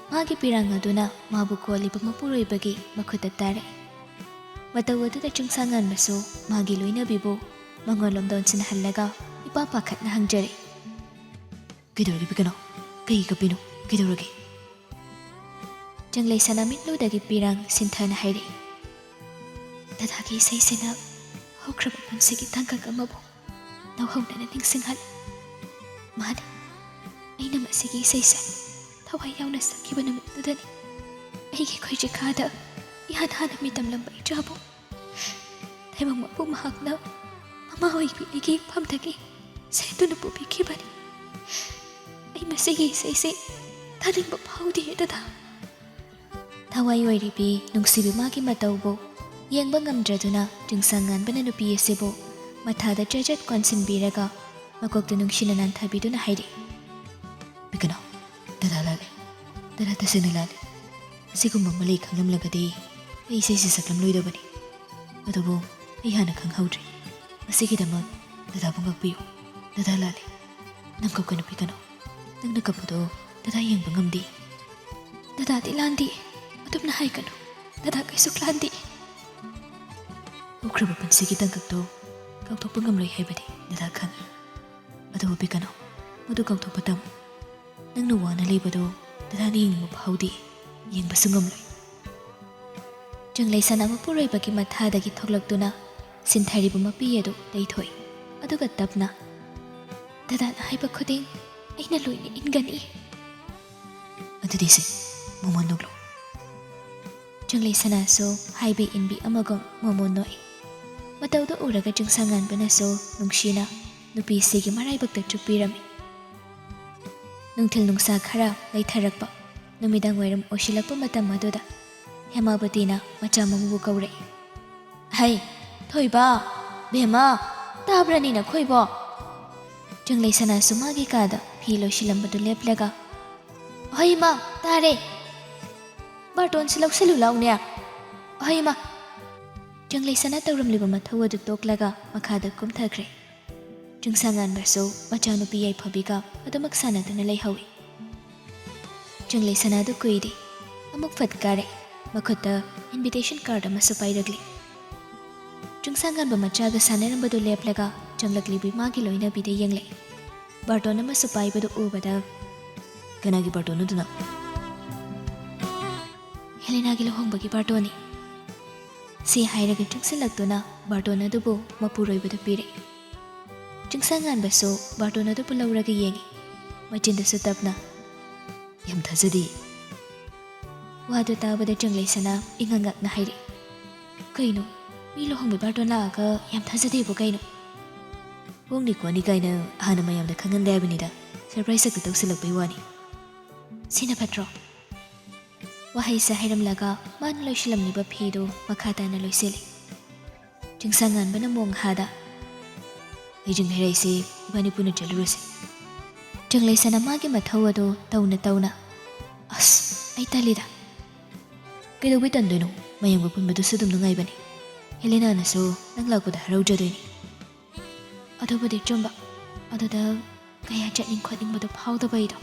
Magi pirang aduna mabuko aliba mapuroy bagi makutatare. Mataw aduda jungsangan maso magi loinabibu mangolom doon sinahalaga ipapakat na hangjari. Kidoragi bigano, kay kapino, kidoragi. Janglay sana mitlo dagi pirang sinta na haire. Dadagi isay sina hukraba pansigi tangkag amabo nawhaw na naning singhal. Mahal, ay naman sige isay taway yaw na sakiba na mitudani. Ay ko'y jikada, ihanhana mitam lambay jabo. Tayo mga pumahak na, mamahoy pinigi pamdagi, sa ito na po bikibani. Ay masigi say, taring bapaw di dada. Taway way ribi, nung sibi magi matawbo, yang bangam drado na, jungsangan bananupi yasibo, matada jajat konsin biraga, magwagdo nung sinanan tabi do na hairi. Bigano. Dadalali, dadatasinilali. Sigumbang mali kang lamlagadi, ay isay sisaklam loy dabani. Adobo, ay hanak kang haudri. Masigi damag, dadabong agpiyo, dadalali. Namkaw ka napi kano, nang nagkapudo, dadayang bangamdi. Dadati landi, adob na hay kano, dadakay suklandi. Ukraba pansigi tangkag to, kautok pangamloy hay badi, dadakang. Adobo pikano, madu kautok patam. Nang nawa na libado, dadaning mapahaudi, yung basungamloy. Janglay sana mapuroy bagi mathadagi thoglagdo na, sinthari bumapiyado daythoy, aduga tapna. Dadana hay bagkuding, ay naloy ni ingani. Adudisi, mumonoglo. Janglay sana so, haybi inbi amagong mumonoy. Matawdo uraga jungsangan banaso, nung sina, nupisigi maray bagdag chupirami. Nungtil nung saghara ay tharakpa, numidang wairam o silagpa matam maduda. Hemabati na machamang bukawre. Hay, thoy ba? Bema, tabrani na khoy ba? Janglay sana sumagi kada, hilo silang baduleplaga. Hay ma, tare! Barton silaw salulaw niya. Hay ma! Janglay sana tawram liba mathawa dutoklaga, makadag kumthagre. Jungsangan baso, macano piyay pabiga, at magsana na nalayhawi. Janglay sana do kuidi, amok fatkare, makuta invitation card masupay ragli. ꯆꯨꯡꯁꯥꯡꯉꯥꯟꯕ ꯃꯆꯥꯒ ꯁꯥꯟꯅꯔꯝꯕꯗꯨ ꯂꯦꯞꯂꯒ ꯆꯪꯂꯛꯂꯤꯕꯤ ꯃꯥꯒꯤ ꯂꯣꯏꯅꯕꯤꯗ ꯌꯦꯡꯂꯦ꯫ ꯕꯥꯔꯇꯣꯟ ꯑꯃꯁꯨ ꯄꯥꯏꯕꯗꯨ ꯎꯕꯗ ꯀꯅꯥꯒꯤ ꯕꯥꯔꯇꯣꯟ ꯑꯗꯨꯅ? ꯍꯦꯂꯦꯅꯥꯒꯤ ꯂꯨꯍꯣꯡꯕꯒꯤ ꯕꯥꯔꯇꯣꯟꯅꯤ ꯁꯤ ꯍꯥꯏꯔꯒ ꯆꯪꯁꯤꯜꯂꯛꯇꯨꯅ ꯕꯥꯔꯇꯣꯟ ꯑꯗꯨꯕꯨ ꯃꯄꯨꯔꯣꯏꯕꯗ ꯄꯤꯔꯦ꯫ ꯆꯨꯡꯁꯥꯡꯉꯥꯟꯕꯁꯨ ꯕꯥꯔꯇꯣꯟ ꯑꯗꯨꯕꯨ ꯂꯧꯔꯒ ꯌꯦꯡꯉꯤ, ꯃꯆꯤꯟꯗꯁꯨ ꯇꯞꯅ ꯌꯥꯝ ꯊꯥꯖꯗꯦ꯫ ꯋꯥꯗꯨ ꯇꯥꯕꯗ ꯆꯪꯂꯩꯁꯅꯥ ꯏꯉꯛꯉꯛꯅ ꯍꯥꯏꯔꯛꯏ, ꯀꯩꯅꯣ ꯃꯤ ꯂꯨꯍꯣꯡꯕꯩ ꯕꯥꯔꯇꯣꯟ ꯂꯥꯛꯑꯒ ꯌꯥꯝ ꯊꯥꯖꯗꯦꯕꯨ ꯀꯩꯅꯣ? ꯍꯣꯡꯅꯤ ꯈꯣꯠꯅꯤ ꯀꯥꯏꯅ ꯍꯥꯟꯅ ꯃꯌꯥꯝꯗ ꯈꯪꯍꯟꯗꯦ ꯍꯥꯏꯕꯅꯤꯗ, ꯁꯔꯄ꯭ꯔꯥꯏꯖ ꯈꯛꯇ ꯇꯧꯁꯤꯜꯂꯛꯄꯩ ꯋꯥꯅꯤ꯫ ꯁꯤꯅ ꯐꯠꯇ꯭ꯔꯣ? ꯋꯥꯍꯩꯁꯦ ꯍꯥꯏꯔꯝꯂꯒ ꯃꯥꯅ ꯂꯣꯏꯁꯤꯜꯂꯝꯂꯤꯕ ꯐꯤꯗꯨ ꯃꯈꯥ ꯇꯥꯅ ꯂꯣꯏꯁꯤꯜꯂꯤ꯫ ꯆꯤꯡꯁꯥꯡꯉꯥꯟꯕꯅ ꯃꯣꯡꯍꯥꯗ ꯑꯩꯖꯤꯡ ꯍꯥꯏꯔꯛꯏꯁꯦ ꯏꯕꯥꯅꯤ ꯄꯨꯟꯅ ꯆꯠꯂꯨꯔꯁꯦ꯫ ꯆꯪꯂꯩꯁꯅꯥ ꯃꯥꯒꯤ ꯃꯊꯧ ꯑꯗꯨ ꯇꯧꯅ ꯇꯧꯅ ꯑꯁ ꯑꯩ ꯇꯜꯂꯤꯗ꯫ ꯀꯩꯗꯧꯕꯩ ꯇꯟꯗꯣꯏꯅꯣ? ꯃꯌꯥꯝꯒ ꯄꯨꯟꯕꯗꯨꯁꯨ ꯑꯗꯨꯝ ꯅꯨꯡꯉꯥꯏꯕꯅꯤ꯫ ꯍꯦꯂꯦꯅꯥꯅꯁꯨ ꯅꯪ ꯂꯥꯛꯄꯗ ꯍꯔꯥꯎꯖꯗꯣꯏꯅꯤ꯫ ꯑꯗꯨꯕꯨꯗꯤ ꯆꯨꯝꯕ, ꯑꯗꯨꯗ ꯀꯌꯥ ꯆꯠꯅꯤꯡ ꯈꯣꯠꯅꯤꯡꯕꯗꯣ ꯐꯥꯎꯗꯕ ꯑꯩꯗꯣ꯫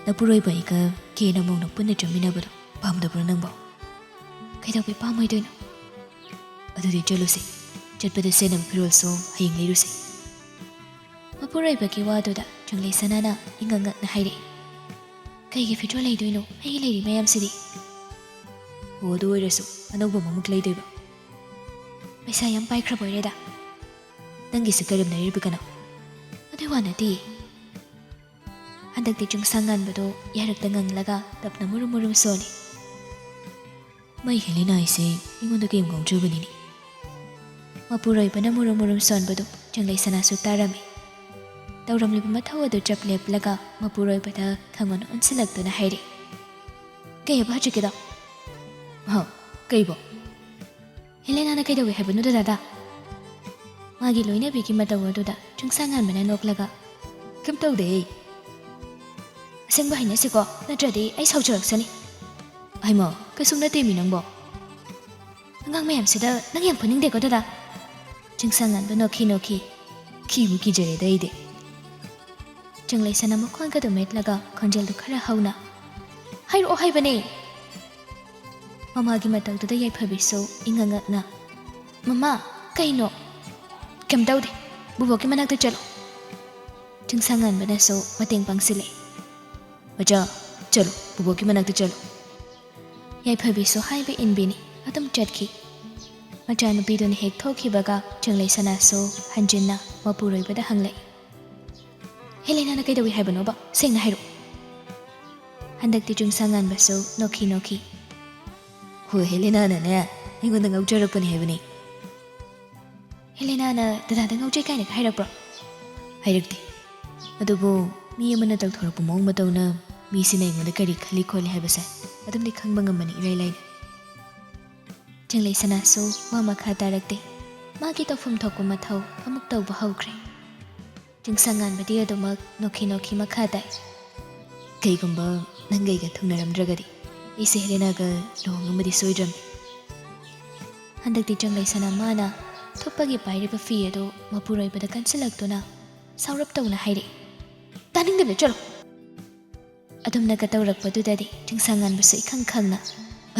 ꯅꯄꯨꯔꯣꯏꯕ ꯑꯩꯒ ꯀꯦꯅ ꯃꯧꯅ ꯄꯨꯟꯅ ꯆꯠꯃꯤꯟꯅꯕꯗꯣ ꯄꯥꯝꯗꯕ꯭ꯔꯣ ꯅꯪꯕꯣ? ꯀꯩꯗꯧꯕꯩ ꯄꯥꯝꯃꯣꯏꯗꯣꯏꯅꯣ? ꯑꯗꯨꯗꯤ ꯆꯠꯂꯨꯁꯦ, ꯆꯠꯄꯗ ꯁꯦꯠꯅꯕ ꯐꯤꯔꯣꯜꯁꯨ ꯍꯌꯦꯡ ꯂꯩꯔꯨꯁꯦ꯫ ꯃꯄꯨꯔꯣꯏꯕꯒꯤ ꯋꯥꯗꯨꯗ ꯆꯪꯂꯩꯁꯅꯥꯅ ꯏꯉꯛꯉꯛꯅ ꯍꯥꯏꯔꯛꯏ, ꯀꯩꯒꯤ ꯐꯤꯔꯣꯜ ꯂꯩꯗꯣꯏꯅꯣ? ꯑꯩꯒꯤ ꯂꯩꯔꯤ ꯃꯌꯥꯝꯁꯤꯗꯤ꯫ ꯑꯣ ꯑꯗꯨ ꯑꯣꯏꯔꯁꯨ ꯑꯅꯧꯕ ꯑꯃꯃꯨꯛ ꯂꯩꯗꯣꯏꯕ꯫ ꯄꯩꯁꯥ ꯌꯥꯝ ꯄꯥꯏꯈ꯭ꯔꯕ ꯑꯣꯏꯔꯦꯗ꯫ ꯅꯪꯒꯤꯁꯨ ꯀꯔꯦꯝꯅꯔꯤꯕ ꯀꯅꯥ? ꯑꯗꯨꯏ ꯋꯥ ꯅꯠꯇꯤꯌꯦ꯫ ꯍꯟꯗꯛꯇꯤ ꯆꯨꯡꯁꯥꯡꯉꯥꯟꯕꯗꯣ ꯌꯥꯔꯛꯇ ꯉꯪꯂꯒ ꯇꯞꯅ ꯃꯨꯔꯨꯝ ꯃꯨꯔꯨꯝ ꯁꯣꯜꯂꯤ꯫ ꯃꯩ ꯍꯦꯂꯦꯅꯥ ꯍꯥꯏꯁꯦ ꯑꯩꯉꯣꯟꯗ ꯀꯩꯝ ꯉꯥꯎꯖꯕꯅꯤꯅꯦ꯫ ꯃꯄꯨꯔꯣꯏꯕꯅ ꯃꯨꯔꯨꯝ ꯃꯨꯔꯨꯝ ꯁꯣꯟꯕꯗꯨ ꯆꯪꯂꯩꯁꯅꯥꯁꯨ ꯇꯥꯔꯝꯃꯤ꯫ ꯇꯧꯔꯝꯂꯤꯕ ꯃꯊꯧ ꯑꯗꯨ ꯆꯞ ꯂꯦꯞꯂꯒ ꯃꯄꯨꯔꯣꯏꯕꯗ ꯈꯪꯑꯣꯟ ꯑꯣꯟꯁꯤꯜꯂꯛꯇꯨꯅ ꯍꯥꯏꯔꯤ, ꯀꯩꯑꯕ ꯍꯧꯖꯤꯛꯀꯤꯗꯣ? ꯍꯥ ꯀꯩꯕꯣ? ꯍꯦꯂꯦꯅꯥꯅ ꯀꯩꯗꯧꯏ ꯍꯥꯏꯕꯅꯣ ꯗꯥꯗꯥ? ꯃꯥꯒꯤ ꯂꯣꯏꯅꯕꯤꯒꯤ ꯃꯇꯧ ꯑꯗꯨꯗ ꯆꯨꯡꯁꯥꯡꯉꯥꯟꯕꯅ ꯅꯣꯛꯂꯒ ꯀꯩꯝ ꯇꯧꯗꯦꯍꯦ꯫ ꯑꯁꯦꯡꯕ ꯍꯥꯏꯅꯁꯤꯀꯣ, ꯅꯠꯇ꯭ꯔꯗꯤ ꯑꯩ ꯁꯥꯎꯖꯔꯛꯁꯅꯤ꯫ ꯍꯩꯃꯥ ꯀꯩꯁꯨꯝ ꯅꯠꯇꯦꯃꯤ ꯅꯪꯕꯣ꯫ ꯑꯉꯥꯡ ꯃꯌꯥꯝꯁꯤꯗ ꯅꯪ ꯌꯥꯝ ꯐꯨꯅꯤꯡꯗꯦꯀꯣ ꯗꯥꯗꯥ? ꯆꯨꯡꯁꯥꯡꯉꯥꯟꯕ ꯅꯣꯛꯈꯤ ꯅꯣꯛꯈꯤ꯫ ꯀꯤꯕꯨ ꯀꯤꯖꯔꯦꯗ ꯑꯩꯗꯤ꯫ ꯆꯪꯂꯩꯁꯅꯥ ꯃꯈ꯭ꯋꯥꯡꯒꯗꯨ ꯃꯦꯠꯂꯒ ꯈꯣꯟꯖꯦꯜꯗꯨ ꯈꯔ ꯍꯧꯅ ꯍꯥꯏꯔꯛꯑꯣ ꯍꯥꯏꯕꯅꯦ꯫ ꯃꯃꯥꯒꯤ ꯃꯇꯧꯗꯨꯗ ꯌꯥꯏꯐꯕꯤꯁꯨ ꯏꯉꯛꯉꯛꯅ ꯃꯃꯥ ꯀꯩꯅꯣ? ꯀꯩꯝ ꯇꯧꯗꯦ, ꯕꯨꯕꯣꯛꯀꯤ ꯃꯅꯥꯛꯇ ꯆꯠꯂꯣ꯫ ꯆꯨꯡꯁꯥꯡꯉꯥꯟꯕꯅꯁꯨ ꯃꯇꯦꯡ ꯄꯥꯡꯁꯤꯜꯂꯦ꯫ ꯃꯆꯥ ꯆꯠꯂꯣ, ꯕꯨꯕꯣꯛꯀꯤ ꯃꯅꯥꯛꯇ ꯆꯠꯂꯣ꯫ ꯌꯥꯏꯐꯕꯤꯁꯨ ꯍꯥꯏꯕ ꯏꯟꯕꯤꯅꯤ, ꯑꯗꯨꯝ ꯆꯠꯈꯤ꯫ ꯃꯆꯥꯅꯨꯄꯤꯗꯨꯅ ꯍꯦꯛ ꯊꯣꯛꯈꯤꯕꯒ ꯆꯪꯂꯩꯁꯅꯥꯁꯨ ꯍꯟꯖꯤꯟꯅ ꯃꯄꯨꯔꯣꯏꯕꯗ ꯍꯪꯂꯛꯏ, ꯍꯦꯂꯦꯅꯥꯅ ꯀꯩꯗꯧꯏ ꯍꯥꯏꯕꯅꯣꯕ? ꯁꯦꯡꯅ ꯍꯥꯏꯔꯛꯎ꯫ ꯍꯟꯗꯛꯇꯤ ꯆꯨꯡꯁꯥꯡꯉꯥꯟꯕꯁꯨ ꯅꯣꯛꯈꯤ ꯅꯣꯛꯈꯤ꯫ ꯍꯣꯏ ꯍꯦꯂꯦꯅꯥꯅꯅꯦ ꯑꯩꯉꯣꯟꯗ ꯉꯥꯎꯖꯔꯛꯄꯅꯤ ꯍꯥꯏꯕꯅꯤ꯫ ꯍꯦꯂꯦꯅꯥꯅ ꯗꯗꯥꯗ ꯉꯥꯎꯖꯩ ꯀꯥꯏꯅꯒ ꯍꯥꯏꯔꯛꯄ꯭ꯔꯣ? ꯍꯥꯏꯔꯛꯇꯦ, ꯑꯗꯨꯕꯨ ꯃꯤ ꯑꯃꯅ ꯇꯧꯊꯣꯔꯛꯄ ꯃꯑꯣꯡ ꯃꯇꯧꯅ ꯃꯤꯁꯤꯅ ꯑꯩꯉꯣꯟꯗ ꯀꯔꯤ ꯈꯜꯂꯤ ꯈꯣꯠꯂꯤ ꯍꯥꯏꯕꯁꯦ ꯑꯗꯨꯝꯗꯤ ꯈꯪꯕ ꯉꯝꯕꯅꯤ ꯏꯔꯥꯏ ꯂꯥꯏꯅ꯫ ꯆꯪꯂꯩꯁꯅꯥꯁꯨ ꯋꯥ ꯃꯈꯥ ꯇꯥꯔꯛꯇꯦ꯫ ꯃꯥꯒꯤ ꯇꯧꯐꯝ ꯊꯣꯛꯄ ꯃꯊꯧ ꯑꯃꯨꯛ ꯇꯧꯕ ꯍꯧꯈ꯭ꯔꯦ꯫ ꯆꯨꯡꯁꯥꯡꯉꯥꯟꯕꯗꯤ ꯑꯗꯨꯃꯛ ꯅꯣꯛꯈꯤ ꯅꯣꯛꯈꯤ ꯃꯈꯥ ꯇꯥꯏ, ꯀꯩꯒꯨꯝꯕ ꯅꯪꯒ ꯑꯩꯒ ꯊꯨꯡꯅꯔꯝꯗ꯭ꯔꯒꯗꯤ ꯑꯩꯁꯦ ꯍꯦꯂꯦꯅꯥꯒ ꯂꯨꯍꯣꯡꯉꯝꯕꯗꯤ ꯁꯣꯏꯗ꯭ꯔꯕꯅꯤ꯫ ꯍꯟꯗꯛꯇꯤ ꯆꯪꯂꯩꯁꯅꯥ ꯃꯥꯅ ꯊꯨꯞꯄꯒꯤ ꯄꯥꯏꯔꯤꯕ ꯐꯤ ꯑꯗꯨ ꯃꯄꯨꯔꯣꯏꯕꯗ ꯀꯟꯁꯤꯜꯂꯛꯇꯨꯅ ꯁꯥꯎꯔꯞ ꯇꯧꯅ ꯍꯥꯏꯔꯛꯏ, ꯇꯥꯅꯤꯡꯗꯕꯅ ꯆꯠꯂꯣ꯫ ꯑꯗꯨꯝꯅꯒ ꯇꯧꯔꯛꯄꯗꯨꯗꯗꯤ ꯆꯨꯡꯁꯥꯡꯉꯥꯟꯕꯁꯨ ꯏꯈꯪ ꯈꯪꯅ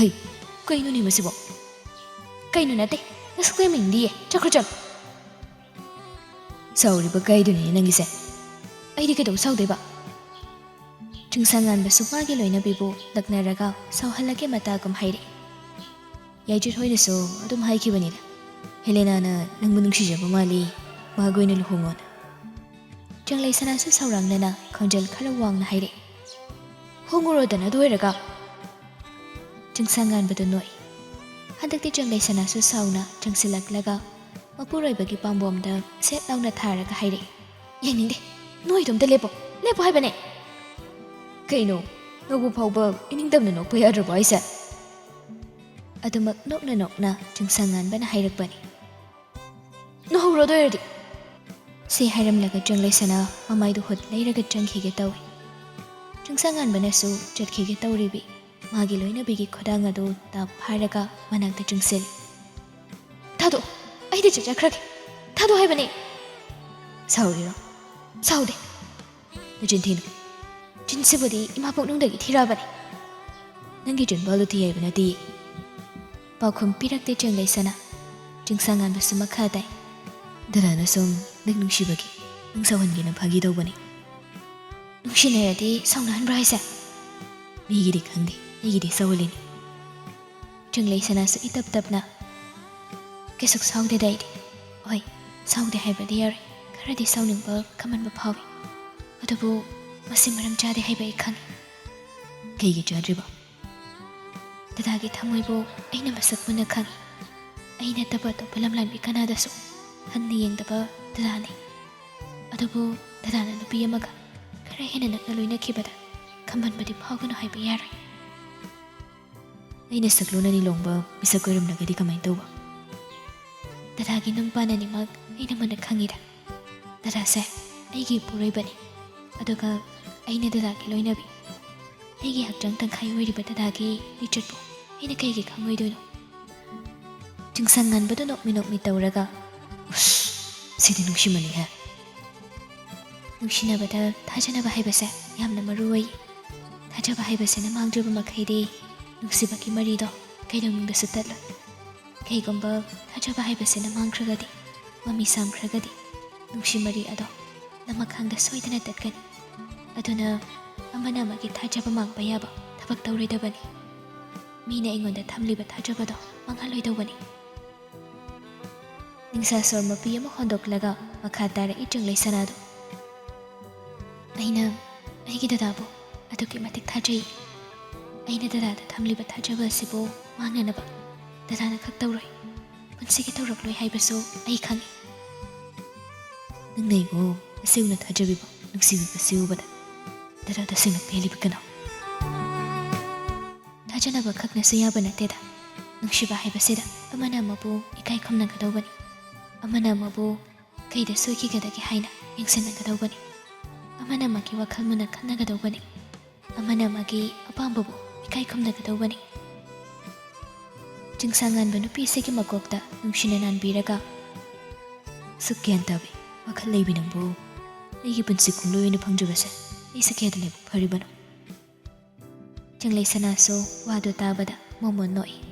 ꯑꯩ ꯀꯩꯅꯣꯅꯦ ꯃꯁꯤꯕꯣ? ꯀꯩꯅꯣ ꯅꯠꯇꯦ, ꯅꯁꯛꯇꯣ ꯌꯥꯝ ꯌꯦꯡꯅꯤꯡꯗꯤꯌꯦ, ꯆꯠꯈ꯭ꯔꯣ ꯆꯠꯂꯣ꯫ ꯁꯥꯎꯔꯤꯕ ꯀꯥꯏꯗꯨꯅꯤꯅꯦ ꯅꯪꯒꯤꯁꯦ꯫ ꯑꯩꯗꯤ ꯀꯩꯗꯧ ꯁꯥꯎꯗꯣꯏꯕ? ꯆꯨꯡꯁꯥꯡꯉꯥꯟꯕꯁꯨ ꯃꯥꯒꯤ ꯂꯣꯏꯅꯕꯤꯕꯨ ꯂꯛꯅꯔꯒ ꯁꯥꯎꯍꯜꯂꯒꯦ ꯃꯇꯥꯒꯨꯝ ꯍꯥꯏꯔꯛꯏ, ꯌꯥꯏꯖꯨꯠ ꯍꯣꯏꯅꯁꯨ ꯑꯗꯨꯝ ꯍꯥꯏꯈꯤꯕꯅꯤꯗ, ꯍꯦꯂꯦꯅꯥꯅ ꯅꯪꯕꯨ ꯅꯨꯡꯁꯤꯖꯕ ꯃꯥꯜꯂꯤ, ꯃꯥꯒ ꯑꯣꯏꯅ ꯂꯨꯍꯣꯡꯉꯣꯅ꯫ ꯆꯪꯂꯩꯁꯅꯥꯁꯨ ꯁꯥꯎꯔꯥꯡꯅꯅ ꯈꯣꯟꯖꯦꯜ ꯈꯔ ꯋꯥꯡꯅ ꯍꯥꯏꯔꯛꯏ, ꯍꯣꯡꯉꯨꯔꯣꯗꯅ ꯑꯗꯨ ꯑꯣꯏꯔꯒ꯫ ꯆꯨꯡꯁꯥꯡꯉꯥꯟꯕꯗꯨ ꯅꯣꯛꯏ꯫ ꯍꯟꯗꯛꯇꯤ ꯆꯪꯂꯩꯁꯅꯥꯁꯨ ꯁꯥꯎꯅ ꯆꯪꯁꯤꯜꯂꯛꯂꯒ ꯃꯄꯨꯔꯣꯏꯕꯒꯤ ꯄꯥꯝꯕꯣꯝꯗ ꯁꯦꯠ ꯂꯥꯎꯅ ꯊꯥꯔꯒ ꯍꯥꯏꯔꯛꯏ, ꯌꯦꯡꯅꯤꯡꯗꯦ, ꯅꯣꯏꯗꯣ ꯑꯝꯇ ꯂꯦꯞꯄꯣ, ꯂꯦꯞꯄꯣ ꯍꯥꯏꯕꯅꯦ꯫ ꯀꯩꯅꯣ ꯅꯣꯛꯄ ꯐꯥꯎꯕ ꯏꯅꯤꯡꯇꯝꯅ ꯅꯣꯛꯄ ꯌꯥꯗ꯭ꯔꯕꯣ ꯍꯥꯏꯁꯦ? ꯑꯗꯨꯃꯛ ꯅꯣꯛꯅ ꯅꯣꯛꯅ ꯆꯨꯡꯁꯥꯡꯉꯥꯟꯕꯅ ꯍꯥꯏꯔꯛꯄꯅꯤ꯫ ꯅꯣꯛꯍꯧꯔꯣ ꯑꯗꯨ ꯑꯣꯏꯔꯗꯤ꯫ ꯁꯤ ꯍꯥꯏꯔꯝꯂꯒ ꯆꯪꯂꯩꯁꯅꯥ ꯃꯃꯥꯏꯗꯨ ꯍꯨꯠ ꯂꯩꯔꯒ ꯆꯪꯈꯤꯒꯦ ꯇꯧꯏ꯫ ꯆꯨꯡꯁꯥꯡꯉꯥꯟꯕꯅꯁꯨ ꯆꯠꯈꯤꯒꯦ ꯇꯧꯔꯤꯕꯤ ꯃꯥꯒꯤ ꯂꯣꯏꯅꯕꯤꯒꯤ ꯈꯨꯗꯥꯡ ꯑꯗꯨ ꯇꯥꯞ ꯐꯥꯔꯒ ꯃꯅꯥꯛꯇ ꯆꯪꯁꯤꯜꯂꯤ꯫ ꯊꯥꯗꯣꯛꯑꯣ, ꯑꯩꯗꯤ ꯆꯠꯆꯈ꯭ꯔꯒꯦ, ꯊꯥꯗꯣꯛꯑꯣ ꯍꯥꯏꯕꯅꯦ꯫ ꯁꯥꯎꯔꯤꯔꯣ? ꯁꯥꯎꯗꯦ꯫ ꯅꯆꯤꯟ ꯊꯤꯅꯨ꯫ ꯆꯤꯟꯁꯤꯕꯨꯗꯤ ꯏꯃꯥ ꯄꯨꯛꯅꯨꯡꯗꯒꯤ ꯊꯤꯔꯛꯑꯕꯅꯤ꯫ ꯅꯪꯒꯤ ꯆꯤꯟꯕꯥꯜꯗꯣ ꯊꯤ ꯍꯥꯏꯕ ꯅꯠꯇꯤꯌꯦ꯫ ꯄꯥꯎꯈꯨꯝ ꯄꯤꯔꯛꯇꯦ ꯆꯪꯂꯩꯁꯅꯥ꯫ ꯆꯤꯡꯁꯥꯡꯉꯥꯟꯕꯁꯨ ꯃꯈꯥ ꯇꯥꯏ. ꯗꯗꯥꯅ ꯁꯨꯝ ꯅꯪ ꯅꯨꯡꯁꯤꯕꯒꯤ ꯅꯪ ꯁꯥꯎꯍꯟꯒꯦꯅ ꯐꯥꯒꯤ ꯇꯧꯕꯅꯤ. ꯅꯨꯡꯁꯤꯅꯔꯗꯤ ꯁꯥꯎꯅꯍꯟꯕ꯭ꯔꯥ ꯍꯥꯏꯁꯦ? ꯃꯤꯒꯤꯗꯤ ꯈꯪꯗꯦ, ꯑꯩꯒꯤꯗꯤ ꯁꯥꯎꯍꯜꯂꯤꯅꯤ. ꯆꯤꯡꯂꯩ ꯁꯅꯥꯁꯨ ꯏꯇꯞ ꯇꯞꯅ ꯀꯩꯁꯨ ꯁꯥꯎꯗꯦꯗ ꯑꯩꯗꯤ. ꯍꯣꯏ, ꯁꯥꯎꯗꯦ ꯍꯥꯏꯕꯗꯤ ꯌꯥꯔꯣꯏ. ꯈꯔꯗꯤ ꯁꯥꯎꯅꯤꯡꯕ ꯈꯃꯟꯕ ꯐꯥꯎꯏ. ꯑꯗꯨꯕꯨ ꯃꯁꯤ ꯃꯔꯝ ꯆꯥꯗꯦ ꯍꯥꯏꯕ ꯑꯩ ꯈꯪꯉꯤ. ꯀꯩꯒꯤ ꯆꯥꯗ꯭ꯔꯤꯕ? ꯗꯗꯥꯒꯤ ꯊꯃꯣꯏꯕꯨ ꯑꯩꯅ ꯃꯁꯛ ꯃꯨꯟꯅ ꯈꯪꯉꯤ. ꯑꯩ ꯅꯠꯇꯕ ꯑꯇꯣꯞꯄ ꯂꯝꯂꯥꯟꯕꯤ ꯀꯅꯥꯗꯁꯨ ꯍꯟꯅ ꯌꯦꯡꯗꯕ ꯗꯗꯥꯅꯤ. ꯑꯗꯨꯕꯨ ꯗꯗꯥꯅ ꯅꯨꯄꯤ ꯑꯃꯒ ꯈꯔ ꯍꯦꯟꯅ ꯅꯛꯅ ꯂꯣꯏꯅꯈꯤꯕꯗ ꯈꯝꯕꯟꯕꯗꯤ ꯐꯥꯎꯒꯅꯨ ꯍꯥꯏꯕ ꯌꯥꯔꯣꯏ. ꯑꯩꯅ ꯁꯛꯂꯣꯟ ꯂꯣꯡꯕ ꯃꯤꯁꯛ ꯑꯣꯏꯔꯝꯂꯒꯗꯤ ꯀꯃꯥꯏꯅ ꯇꯧꯕ? ꯗꯗꯥꯒꯤ ꯅꯨꯡꯄꯥꯟ ꯑꯅꯤꯃꯛ ꯑꯩꯅ ꯃꯨꯟꯅ ꯈꯪꯉꯤꯗ. ꯗꯗꯥꯁꯦ ꯑꯩꯒꯤ ꯏꯄꯨꯔꯣꯏꯕꯅꯤ. ꯑꯗꯨꯒ ꯑꯩꯅ ꯗꯗꯥꯒꯤ ꯂꯣꯏꯅꯕꯤ. ꯑꯩꯒꯤ ꯍꯛꯆꯥꯡ ꯇꯪꯈꯥꯏ ꯑꯣꯏꯔꯤꯕ ꯗꯗꯥꯒꯤ ꯂꯤꯆꯠꯄꯨ ꯑꯩꯅ ꯀꯩꯒꯤ ꯈꯪꯉꯣꯏꯗꯣꯏꯅꯣ? ꯆꯤꯡꯁꯥꯡꯉꯥꯟꯕꯗꯨ ꯅꯣꯛꯃꯤ ꯅꯣꯛꯃꯤ ꯇꯧꯔꯒ, ꯎꯁ, ꯁꯤꯗꯤ ꯅꯨꯡꯁꯤꯃꯜꯂꯤꯍꯦ. ꯅꯨꯡꯁꯤꯅꯕꯗ ꯊꯥꯖꯅꯕ ꯍꯥꯏꯕꯁꯦ ꯌꯥꯝꯅ ꯃꯔꯨ ꯑꯣꯏ. ꯊꯥꯖꯕ ꯍꯥꯏꯕꯁꯤꯅ ꯃꯥꯡꯗ꯭ꯔꯕ ꯃꯈꯩꯗꯤ ꯅꯨꯡꯁꯤꯕꯒꯤ ꯃꯔꯤꯗꯣ ꯀꯩꯗꯧꯅꯨꯡꯗꯁꯨ ꯇꯠꯂꯣꯏ. ꯀꯩꯒꯨꯝꯕ ꯊꯥꯖꯕ ꯍꯥꯏꯕꯁꯤꯅ ꯃꯥꯡꯈ꯭ꯔꯒꯗꯤ, ꯃꯃꯤ ꯁꯥꯝꯈ꯭ꯔꯒꯗꯤ, ꯅꯨꯡꯁꯤ ꯃꯔꯤ ꯑꯗꯣ ꯅꯃꯈꯥꯡꯗ ꯁꯣꯏꯗꯅ ꯇꯠꯀꯅꯤ. ꯑꯗꯨꯅ ꯑꯃꯅ ꯑꯃꯒꯤ ꯊꯥꯖꯕ ꯃꯥꯡꯕ ꯌꯥꯕ ꯊꯕꯛ ꯇꯧꯔꯣꯏꯗꯕꯅꯤ. ꯃꯤꯅ ꯑꯩꯉꯣꯟꯗ ꯊꯝꯂꯤꯕ ꯊꯥꯖꯕꯗꯣ ꯃꯥꯡꯍꯜꯂꯣꯏꯗꯧꯕꯅꯤ. ꯅꯤꯡꯁꯥꯁꯣꯔ ꯃꯄꯤ ꯑꯃ ꯍꯣꯟꯗꯣꯛꯂꯒ ꯃꯈꯥ ꯇꯥꯔꯛꯏ ꯆꯤꯡꯂꯩ ꯁꯅꯥꯗꯨ. ꯑꯩꯅ ꯑꯩꯒꯤ ꯗꯗꯥꯕꯨ ꯑꯗꯨꯛꯀꯤ ꯃꯇꯤꯛ ꯊꯥꯖꯩ. ꯑꯩꯅ ꯗꯗꯥꯗ ꯊꯝꯂꯤꯕ ꯊꯥꯖꯕ ꯑꯁꯤꯕꯨ ꯃꯥꯡꯅꯅꯕ ꯗꯗꯥꯅ ꯈꯛ ꯇꯧꯔꯣꯏ, ꯄꯨꯟꯁꯤꯒꯤ ꯇꯧꯔꯛꯂꯣꯏ ꯍꯥꯏꯕꯁꯨ ꯑꯩ ꯈꯪꯉꯤ. ꯅꯪꯅ ꯑꯩꯕꯨ ꯑꯁꯦꯡꯅ ꯊꯥꯖꯕꯤꯕ, ꯅꯨꯡꯁꯤꯕꯤꯕꯁꯤ ꯎꯕꯗ ꯗꯗꯥ ꯇꯁꯦꯡꯅ ꯄꯦꯜꯂꯤꯕ ꯀꯅꯥ? ꯊꯥꯖꯅꯕ ꯈꯛꯅꯁꯨ ꯌꯥꯕ ꯅꯠꯇꯦꯗ. ꯅꯨꯡꯁꯤꯕ ꯍꯥꯏꯕꯁꯤꯗ ꯑꯃꯅ ꯑꯃꯕꯨ ꯏꯀꯥꯏ ꯈꯨꯝꯅꯒꯗꯧꯕꯅꯤ. ꯑꯃꯅ ꯑꯃꯕꯨ ꯀꯩꯗ ꯁꯣꯏꯈꯤꯒꯗꯒꯦ ꯍꯥꯏꯅ ꯌꯦꯡꯁꯤꯟꯅꯒꯗꯧꯕꯅꯤ. ꯑꯃꯅ ꯑꯃꯒꯤ ꯋꯥꯈꯜ ꯃꯨꯟꯅ ꯈꯟꯅꯒꯗꯧꯕꯅꯤ. ꯑꯃꯅ ꯑꯃꯒꯤ ꯑꯄꯥꯝꯕꯕꯨ ꯏꯀꯥꯏ ꯈꯨꯝꯅꯒꯗꯧꯕꯅꯤ. ꯆꯤꯡꯁꯥꯡꯉꯥꯟꯕ ꯅꯨꯄꯤꯁꯤꯒꯤ ꯃꯀꯣꯛꯇ ꯅꯨꯡꯁꯤꯅ ꯅꯥꯟꯕꯤꯔꯒ, ꯁꯨꯛ ꯒ꯭ꯌꯥꯟ ꯇꯥꯕꯤ, ꯋꯥꯈꯜ ꯂꯩꯕꯤ ꯅꯪꯕꯨ ꯑꯩꯒꯤ ꯄꯨꯟꯁꯤ ꯈꯣꯡꯂꯣꯏ ꯑꯣꯏꯅ ꯐꯪꯖꯕꯁꯦ ꯑꯩꯁꯦ ꯀꯌꯥꯗ ꯂꯥꯏꯕꯛ ꯐꯔꯤꯕꯅꯣ? ꯆꯤꯡꯂꯩ ꯁꯅꯥꯁꯨ ꯋꯥꯗꯨ ꯇꯥꯕꯗ ꯃꯣꯃꯣꯟ ꯅꯣꯛꯏ.